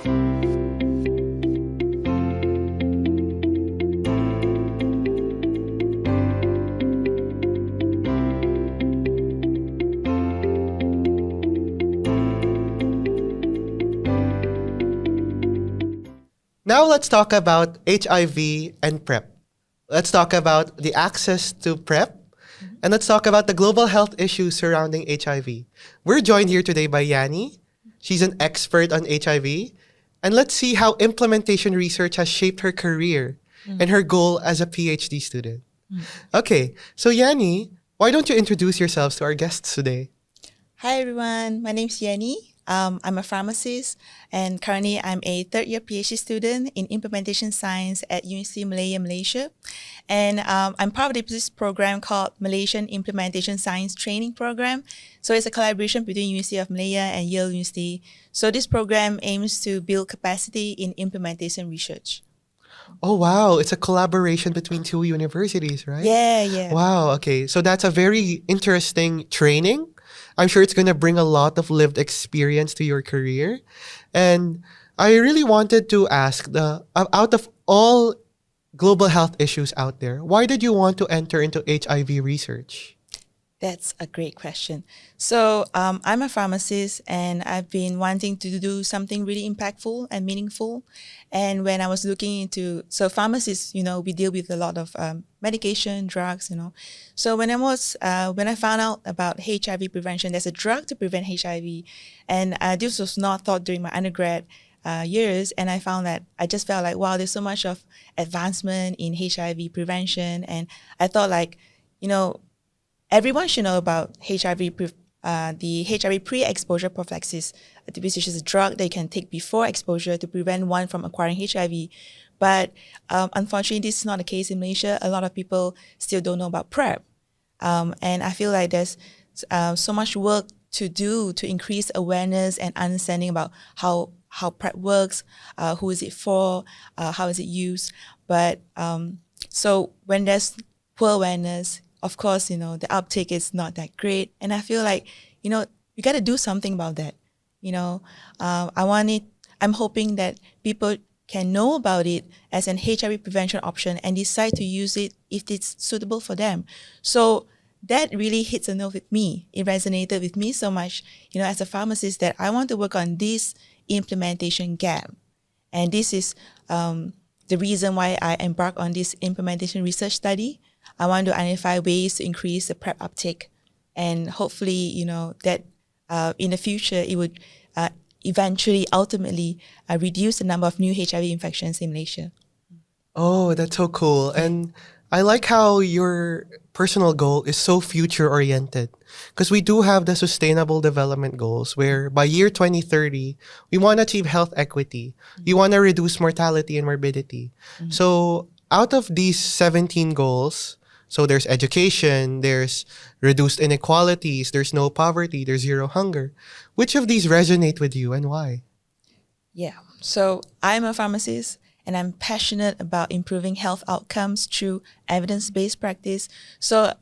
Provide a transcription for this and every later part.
Now let's talk about HIV and PrEP. Let's talk about the access to PrEP, and let's talk about the global health issues surrounding HIV. We're joined here today by Yani. She's an expert on HIV, and let's see how implementation research has shaped her career and her goal as a PhD student. Okay, so Yani, why don't you introduce yourselves to our guests today? Hi everyone, my name is Yan Nee. I'm a pharmacist and currently I'm a third year PhD student in implementation science at University of Malaya, Malaysia. And I'm part of this program called Malaysian Implementation Science Training Program. So it's a collaboration between University of Malaya and Yale University. So this program aims to build capacity in implementation research. Oh, wow. It's a collaboration between two universities, right? Yeah. Wow. Okay. So that's a very interesting training. I'm sure it's going to bring a lot of lived experience to your career. And I really wanted to ask, out of all global health issues out there, why did you want to enter into HIV research? That's a great question. So I'm a pharmacist and I've been wanting to do something really impactful and meaningful. And when I was looking into, so pharmacists, we deal with a lot of medication, drugs, So when I found out about HIV prevention, there's a drug to prevent HIV. And this was not thought during my undergrad years. And I found that I just felt like, wow, there's so much of advancement in HIV prevention. And I thought everyone should know about HIV, the HIV pre-exposure prophylaxis, which is a drug they can take before exposure to prevent one from acquiring HIV. But unfortunately, this is not the case in Malaysia. A lot of people still don't know about PrEP. And I feel like there's so much work to do to increase awareness and understanding about how PrEP works, who is it for, how is it used. But so when there's poor awareness, of course, the uptake is not that great. And I feel like, we got to do something about that. I'm hoping that people can know about it as an HIV prevention option and decide to use it if it's suitable for them. So that really hits a note with me. It resonated with me so much, as a pharmacist, that I want to work on this implementation gap. And this is the reason why I embarked on this implementation research study. I want to identify ways to increase the PrEP uptake, and hopefully, that in the future it would ultimately reduce the number of new HIV infections in Malaysia. Oh, that's so cool. And I like how your personal goal is so future oriented, because we do have the sustainable development goals where by year 2030, we want to achieve health equity. We want to reduce mortality and morbidity. So out of these 17 goals, so there's education, there's reduced inequalities, there's no poverty, there's zero hunger. Which of these resonate with you and why? Yeah, so I'm a pharmacist and I'm passionate about improving health outcomes through evidence-based practice. So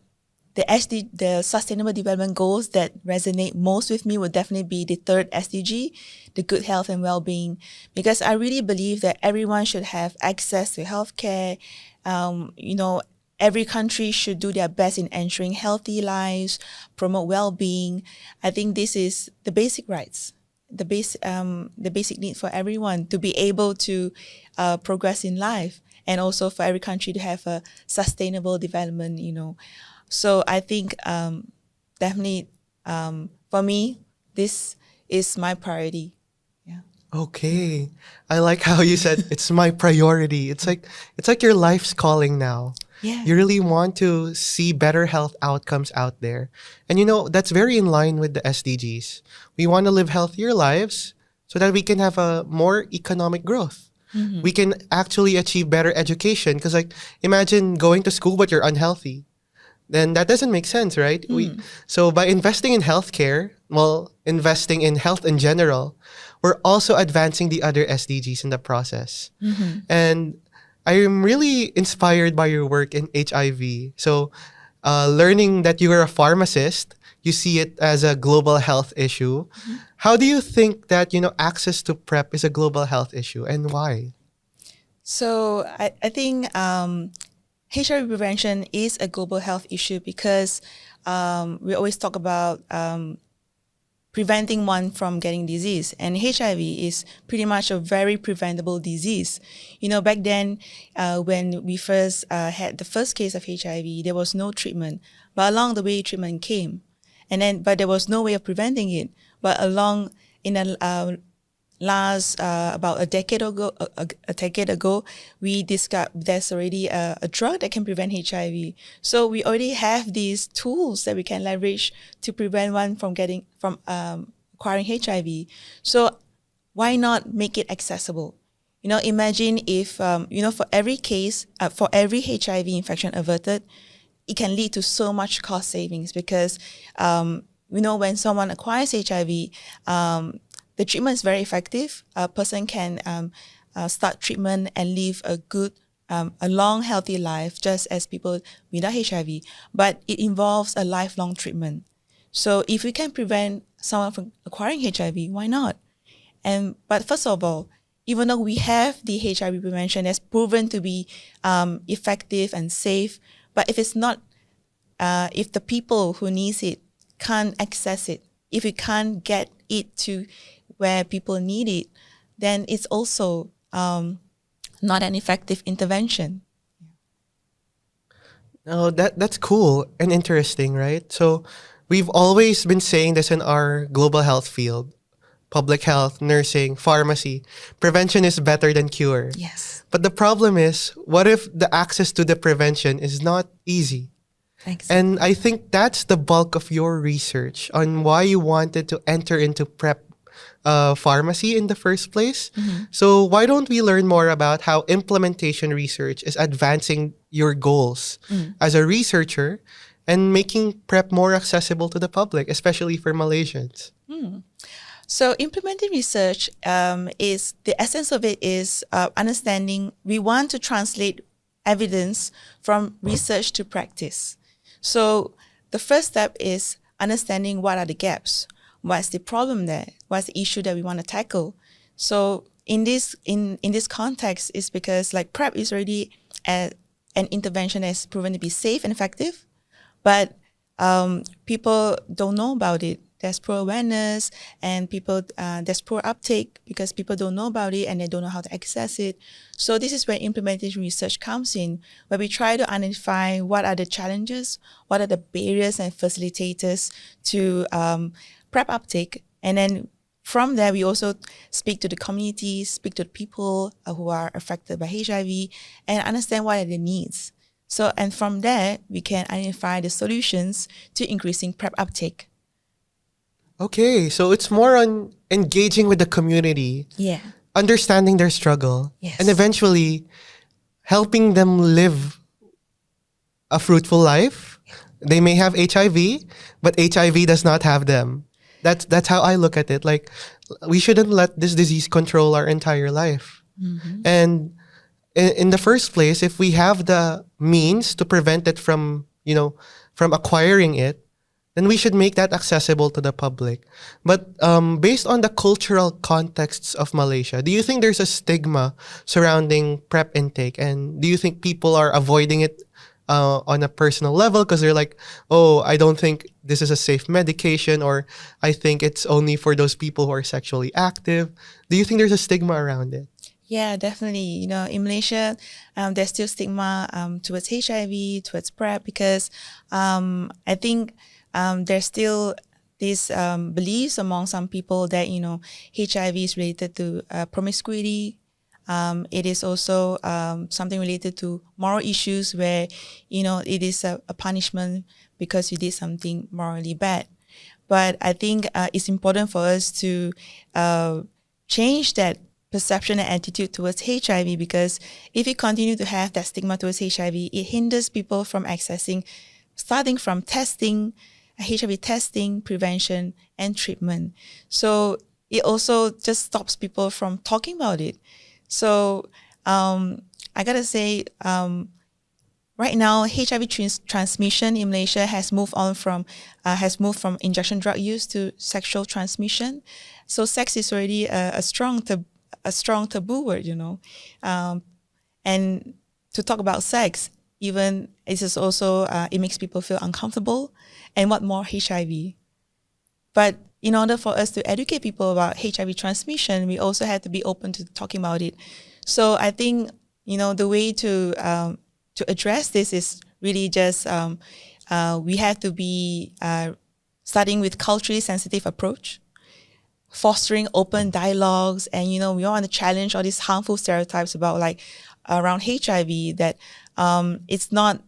the Sustainable Development Goals that resonate most with me would definitely be the third SDG, the good health and well-being, because I really believe that everyone should have access to healthcare. Every country should do their best in ensuring healthy lives, promote well-being. I think this is the basic rights, the basic need for everyone to be able to progress in life, and also for every country to have a sustainable development. So I think definitely for me, this is my priority. Yeah. Okay. I like how you said it's my priority. It's like your life's calling now. Yeah. You really want to see better health outcomes out there. And that's very in line with the SDGs. We want to live healthier lives so that we can have a more economic growth. We can actually achieve better education, because imagine going to school but you're unhealthy. Then that doesn't make sense, right? So by investing in healthcare, investing in health in general, we're also advancing the other SDGs in the process. And I am really inspired by your work in HIV. So learning that you are a pharmacist, you see it as a global health issue. How do you think that, access to PrEP is a global health issue, and why? So I think HIV prevention is a global health issue because we always talk about preventing one from getting disease, and HIV is pretty much a very preventable disease. Back then, when we first had the first case of HIV, there was no treatment, but along the way, treatment came, but there was no way of preventing it. But along in the last about a decade ago, we discovered there's already a drug that can prevent HIV. So we already have these tools that we can leverage to prevent one from acquiring HIV. So why not make it accessible? Imagine if for every case, for every HIV infection averted, it can lead to so much cost savings because when someone acquires HIV, the treatment is very effective. A person can start treatment and live a long, healthy life, just as people without HIV. But it involves a lifelong treatment. So if we can prevent someone from acquiring HIV, why not? But first of all, even though we have the HIV prevention that's proven to be effective and safe, but if it's not, if the people who needs it can't access it, if we can't get it to where people need it, then it's also not an effective intervention. Oh, that's cool and interesting, right? So we've always been saying this in our global health field, public health, nursing, pharmacy. Prevention is better than cure. Yes. But the problem is, what if the access to the prevention is not easy? Exactly. And I think that's the bulk of your research on why you wanted to enter into PrEP pharmacy in the first place. So why don't we learn more about how implementation research is advancing your goals as a researcher and making PrEP more accessible to the public, especially for Malaysians? So implementing research is the essence of it is understanding. We want to translate evidence from research to practice. So the first step is understanding what are the gaps, what's the problem there, what's the issue that we want to tackle. So in this context, is because like PrEP is already an intervention that's proven to be safe and effective, but people don't know about it. There's poor awareness, and there's poor uptake because people don't know about it and they don't know how to access it. So this is where implementation research comes in, where we try to identify what are the challenges, what are the barriers and facilitators to PrEP uptake, and then from there we also speak to the community, speak to the people who are affected by HIV, and understand what are the needs. So, and from there we can identify the solutions to increasing PrEP uptake. Okay, so it's more on engaging with the community, understanding their struggle, and eventually helping them live a fruitful life. They may have HIV, but HIV does not have them. That's how I look at it. Like, we shouldn't let this disease control our entire life. And in the first place, if we have the means to prevent it from acquiring it, then we should make that accessible to the public. But based on the cultural contexts of Malaysia, do you think there's a stigma surrounding PrEP intake? And do you think people are avoiding it on a personal level because they're like, oh, I don't think this is a safe medication, or I think it's only for those people who are sexually active? Do you think there's a stigma around it? Yeah, definitely. In Malaysia, there's still stigma towards HIV, towards PrEP, because I think there's still these beliefs among some people that, HIV is related to promiscuity. It is also something related to moral issues where, it is a punishment because you did something morally bad. But I think it's important for us to change that perception and attitude towards HIV, because if we continue to have that stigma towards HIV, it hinders people from accessing, starting from testing, HIV testing, prevention, and treatment. So it also just stops people from talking about it. So I gotta say, right now, HIV transmission in Malaysia has moved from injection drug use to sexual transmission. So sex is already a strong taboo word, and to talk about sex, even it is also it makes people feel uncomfortable. And what more, HIV. But in order for us to educate people about HIV transmission, we also have to be open to talking about it. So I think the way to address this is really just we have to be starting with culturally sensitive approach, fostering open dialogues, and we want to challenge all these harmful stereotypes about around HIV that it's not.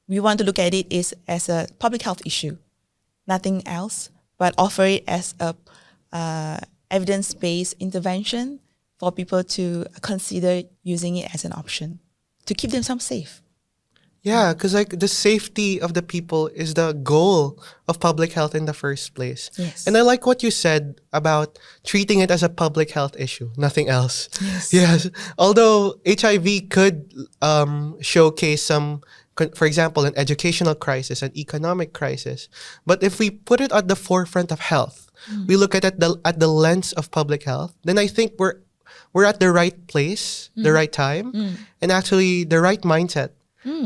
We want to look at it as a public health issue, nothing else, but offer it as a evidence-based intervention for people to consider using it as an option to keep themselves safe. Yeah, because the safety of the people is the goal of public health in the first place. Yes. And I like what you said about treating it as a public health issue, nothing else. Yes. Yes. Although HIV could showcase some, for example, an educational crisis, an economic crisis. But if we put it at the forefront of health, we look at it at the lens of public health, then I think we're at the right place, the right time, and actually the right mindset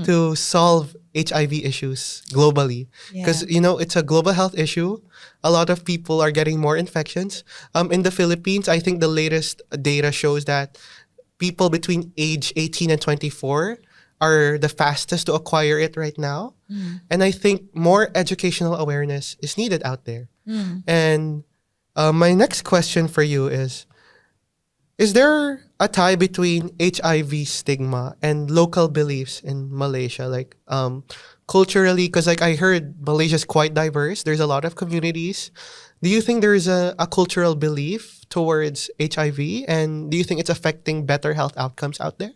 to solve HIV issues globally. Because, it's a global health issue. A lot of people are getting more infections. In the Philippines, I think the latest data shows that people between age 18 and 24 are the fastest to acquire it right now. And I think more educational awareness is needed out there. And my next question for you is there a tie between HIV stigma and local beliefs in Malaysia? Culturally, because I heard Malaysia is quite diverse. There's a lot of communities. Do you think there's a cultural belief towards HIV? And do you think it's affecting better health outcomes out there?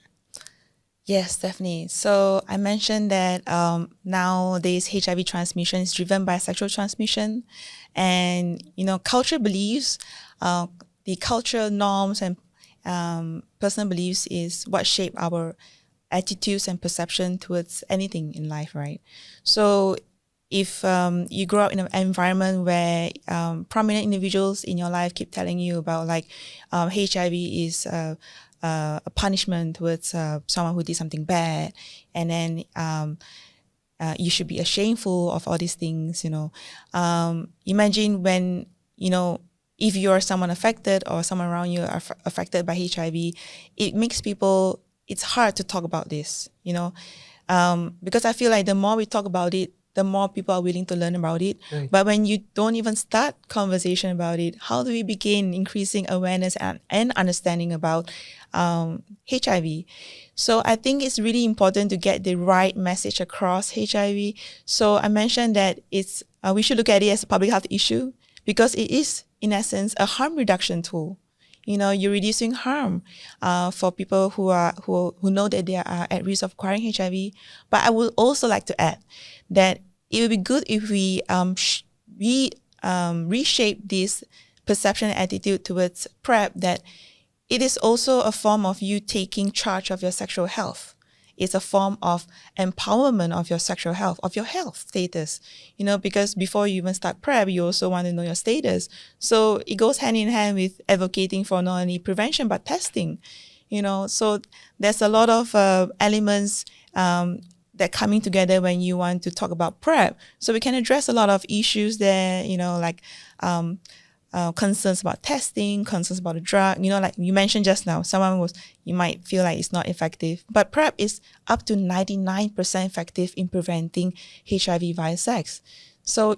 Yes, definitely. So I mentioned that nowadays HIV transmission is driven by sexual transmission. And, cultural beliefs, the cultural norms and personal beliefs is what shape our attitudes and perception towards anything in life, right? So if you grow up in an environment where prominent individuals in your life keep telling you about HIV is a punishment towards someone who did something bad, and then you should be ashameful of all these things, imagine when, if you're someone affected or someone around you are affected by HIV, it makes it's hard to talk about this, because I feel like the more we talk about it, the more people are willing to learn about it. Right. But when you don't even start conversation about it, how do we begin increasing awareness and understanding about HIV? So I think it's really important to get the right message across HIV. So I mentioned that we should look at it as a public health issue because it is, in essence, a harm reduction tool. You're reducing harm for people who know that they are at risk of acquiring HIV. But I would also like to add that it would be good if we reshape this perception and attitude towards PrEP, that it is also a form of you taking charge of your sexual health. It's a form of empowerment of your sexual health, of your health status, because before you even start PrEP, you also want to know your status. So it goes hand in hand with advocating for not only prevention, but testing, So there's a lot of elements that coming together when you want to talk about PrEP. So we can address a lot of issues there, concerns about testing, concerns about the drug, like you mentioned just now, you might feel like it's not effective, but PrEP is up to 99% effective in preventing HIV via sex. So,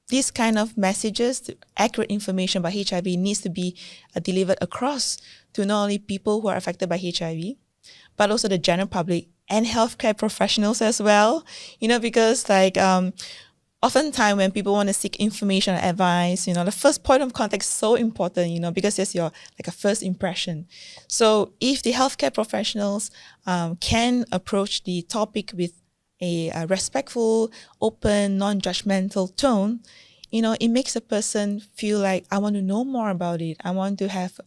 these kind of messages, accurate information about HIV needs to be delivered across to not only people who are affected by HIV, but also the general public and healthcare professionals as well, because oftentimes when people want to seek information or advice, the first point of contact is so important, because it's your a first impression. So if the healthcare professionals can approach the topic with a respectful, open, non-judgmental tone, it makes a person feel like, I want to know more about it. I want to have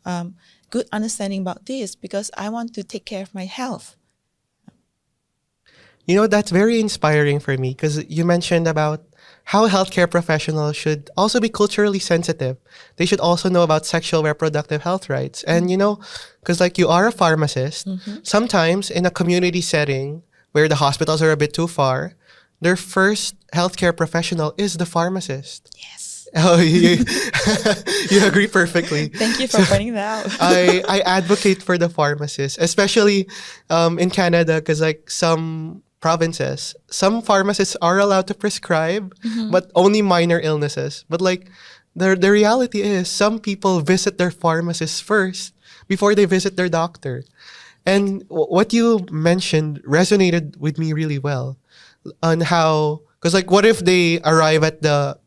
good understanding about this because I want to take care of my health. You know, that's very inspiring for me because you mentioned about how healthcare professionals should also be culturally sensitive. They should also know about sexual reproductive health rights. And, you know, because like you are a pharmacist, sometimes in a community setting where the hospitals are a bit too far, their first healthcare professional is the pharmacist. Yes. Oh, you, you agree perfectly. Thank you for pointing that out. I advocate for the pharmacists, especially in Canada, because like some provinces, some pharmacists are allowed to prescribe, but only minor illnesses. But like the reality is, some people visit their pharmacist first before they visit their doctor. And what you mentioned resonated with me really well on how, because like what if they arrive at the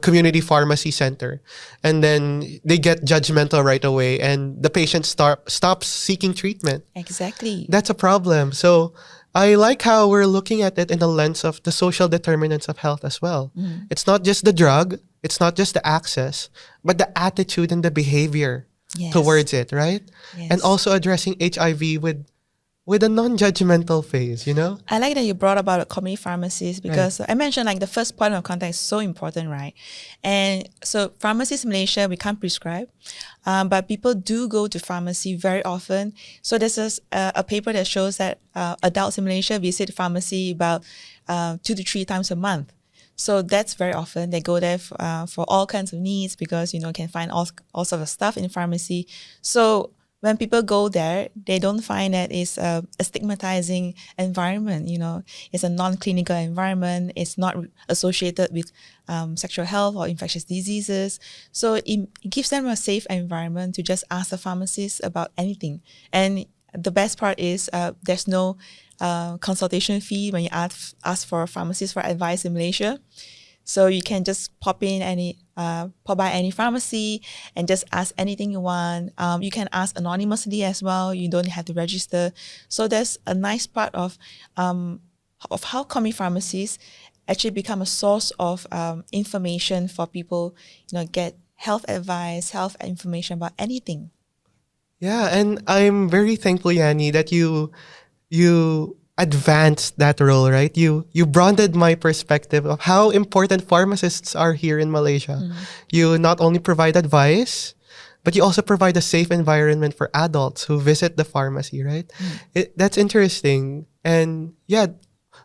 community pharmacy center and then they get judgmental right away and the patient stops seeking treatment? Exactly. That's a problem. So I like how we're looking at it in the lens of the social determinants of health as well. It's not just the drug, it's not just the access, but the attitude and the behavior Yes. towards it, right? Yes. And also addressing HIV with a non-judgmental phase, you know? I like that you brought about a community pharmacist because I mentioned like the first point of contact is so important, right? And so pharmacists in Malaysia, we can't prescribe, but people do go to pharmacy very often. So there's a paper that shows that adults in Malaysia visit pharmacy about 2 to 3 times a month. So that's very often. They go there for all kinds of needs because, you know, can find all sorts of stuff in pharmacy. So when people go there, they don't find that it's a stigmatizing environment, you know. It's a non-clinical environment. It's not associated with sexual health or infectious diseases. So it gives them a safe environment to just ask the pharmacist about anything. And the best part is there's no consultation fee when you ask for a pharmacist for advice in Malaysia. So you can just pop by any pharmacy and just ask anything you want. You can ask anonymously as well. You don't have to register. So there's a nice part of how community pharmacies actually become a source of information for people, you know, get health advice, health information about anything. Yeah, and I'm very thankful, Yanni, that you advanced that role, right? You broadened my perspective of how important pharmacists are here in Malaysia. You not only provide advice, but you also provide a safe environment for adults who visit the pharmacy, right? That's interesting. And yeah,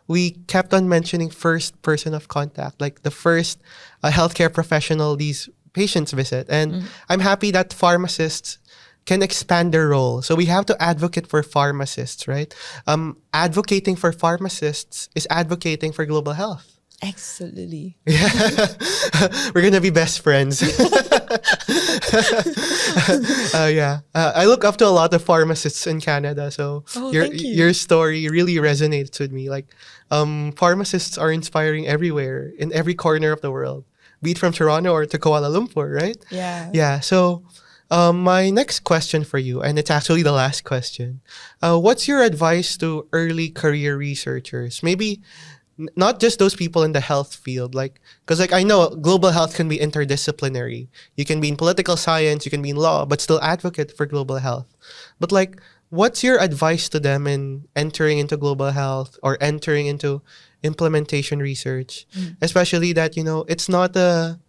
we kept on mentioning first person of contact, like the first healthcare professional these patients visit. And I'm happy that pharmacists can expand their role. So we have to advocate for pharmacists, right? Advocating for pharmacists is advocating for global health. Absolutely. Yeah. We're going to be best friends. Yeah. I look up to a lot of pharmacists in Canada. So thank you. your story really resonates with me. Like, pharmacists are inspiring everywhere, in every corner of the world, be it from Toronto or to Kuala Lumpur, right? Yeah. Yeah. So my next question for you, and it's actually the last question. What's your advice to early career researchers? Maybe not just those people in the health field, like, because like I know global health can be interdisciplinary. You can be in political science, you can be in law, but still advocate for global health. But like, what's your advice to them in entering into global health or entering into implementation research? Especially that, you know, it's not a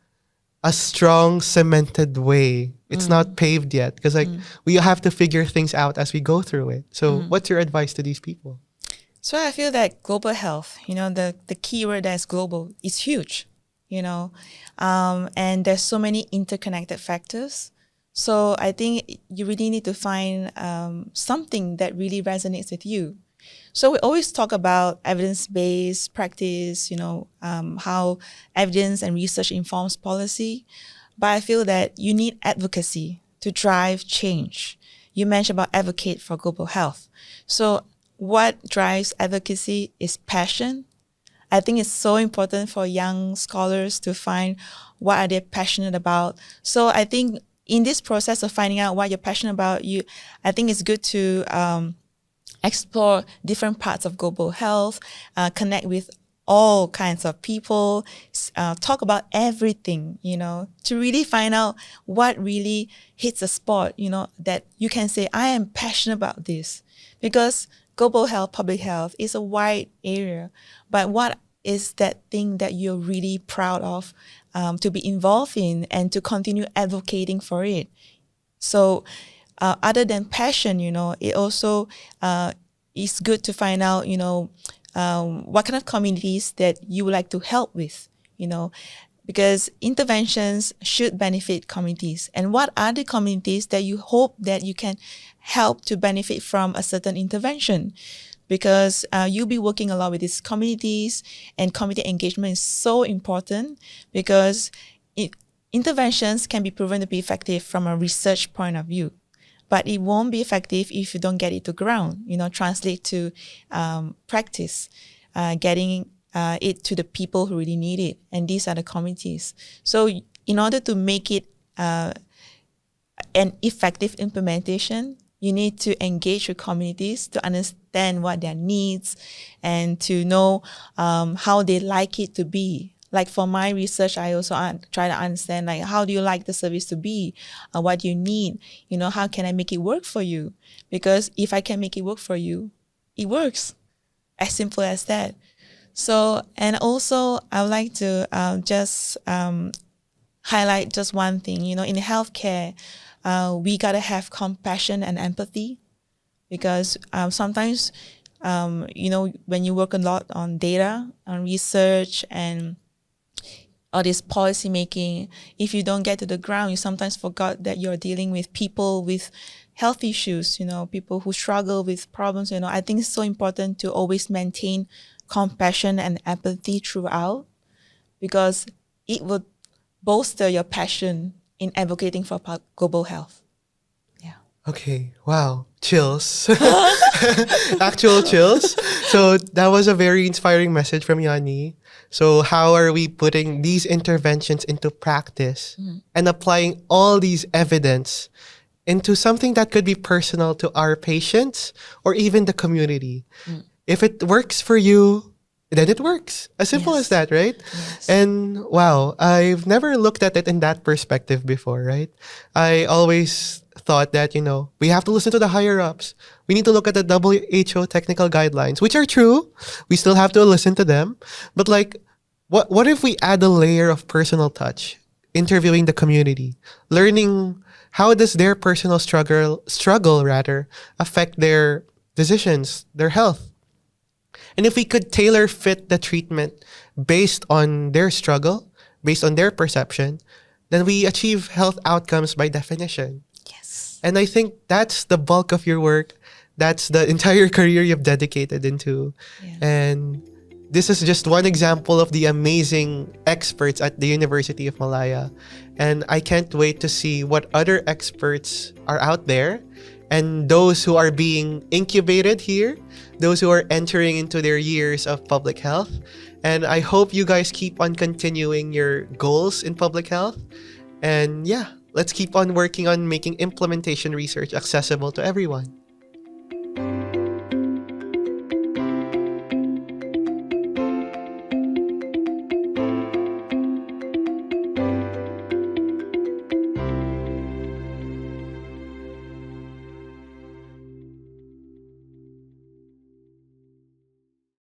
strong cemented way. It's not paved yet because like we have to figure things out as we go through it. So what's your advice to these people? So I feel that global health, you know, the key word that's global is huge, you know, and there's so many interconnected factors. So I think you really need to find something that really resonates with you. So we always talk about evidence-based practice, you know, how evidence and research informs policy. But I feel that you need advocacy to drive change. You mentioned about advocate for global health. So what drives advocacy is passion. I think it's so important for young scholars to find what are they passionate about. So I think in this process of finding out what you're passionate about, I think it's good to explore different parts of global health, connect with all kinds of people, talk about everything, you know, to really find out what really hits a spot, you know, that you can say, I am passionate about this. Because global health, public health is a wide area. But what is that thing that you're really proud of to be involved in and to continue advocating for it? So other than passion, it also is good to find out, what kind of communities that you would like to help with, because interventions should benefit communities. And what are the communities that you hope that you can help to benefit from a certain intervention? Because you'll be working a lot with these communities, and community engagement is so important because interventions can be proven to be effective from a research point of view, but it won't be effective if you don't get it to ground, translate to practice, getting it to the people who really need it. And these are the communities. So in order to make it an effective implementation, you need to engage with communities to understand what their needs and to know how they like it to be. Like for my research, I also try to understand, like, how do you like the service to be? What do you need? How can I make it work for you? Because if I can make it work for you, it works. As simple as that. So, and also I would like to just highlight just one thing. In healthcare, we gotta have compassion and empathy, because sometimes, when you work a lot on data, on research, and all this policy making, if you don't get to the ground, you sometimes forgot that you're dealing with people with health issues, people who struggle with problems. I think it's so important to always maintain compassion and empathy throughout, because it will bolster your passion in advocating for global health. Yeah. Okay. Wow. Chills. Actual chills. So that was a very inspiring message from Yan Nee. So how are we putting these interventions into practice and applying all these evidence into something that could be personal to our patients or even the community? If it works for you, then it works. As simple as that, right? Yes. And wow, I've never looked at it in that perspective before, right? I always thought that, we have to listen to the higher ups. We need to look at the WHO technical guidelines, which are true. We still have to listen to them. But what if we add a layer of personal touch, interviewing the community, learning how does their personal struggle affect their decisions, their health? And if we could tailor fit the treatment based on their struggle, based on their perception, then we achieve health outcomes by definition. Yes. And I think that's the bulk of your work. That's the entire career you've dedicated into. Yeah. And this is just one example of the amazing experts at the University of Malaya. And I can't wait to see what other experts are out there, and those who are being incubated here, those who are entering into their years of public health. And I hope you guys keep on continuing your goals in public health. And yeah, let's keep on working on making implementation research accessible to everyone.